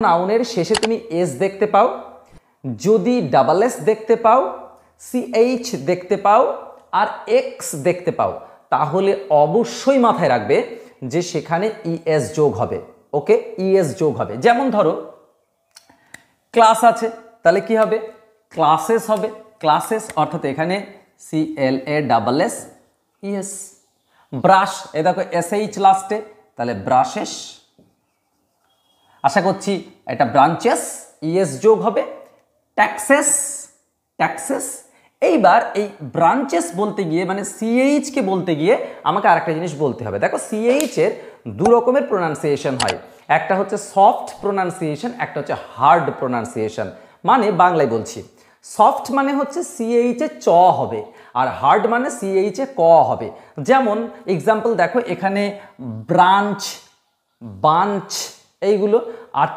নাউনের শেষে তুমি এস দেখতে পাও, যদি ডাবল এস দেখতে পাও, সিএইচ দেখতে পাও আর এক্স দেখতে পাও, তাহলে অবশ্যই মাথায় রাখবে যে সেখানে ইএস যোগ হবে। ওকে, ইএস যোগ হবে। যেমন ধরো ক্লাস আছে, তাহলে কি হবে? ক্লাসেস হবে, ক্লাসেস, অর্থাৎ এখানে CLASS ইএস। ব্রাশ, এ দেখো SH লাস্টে, তাহলে ব্রাশেস। আশা করছি এটা ব্রাঞ্চেস, ইএস যোগ হবে। Taxes, taxes. এইবার এই ব্রাঞ্চেস বলতে গিয়ে মানে CH কে বলতে গিয়ে আমাকে আরেকটা জিনিস বলতে হবে। দেখো CH এর দু রকমের প্রোনাউন্সিয়েশন হয়, একটা হচ্ছে সফট প্রোনাউন্সিয়েশন, একটা হচ্ছে হার্ড প্রোনাউন্সিয়েশন। মানে বাংলায় বলছি, সফট মানে হচ্ছে CH এ চ হবে, আর হার্ড মানে CH এ ক হবে। যেমন এক্সাম্পল দেখো এখানে ব্রাঞ্চ, বাঞ্চ এইগুলো, আর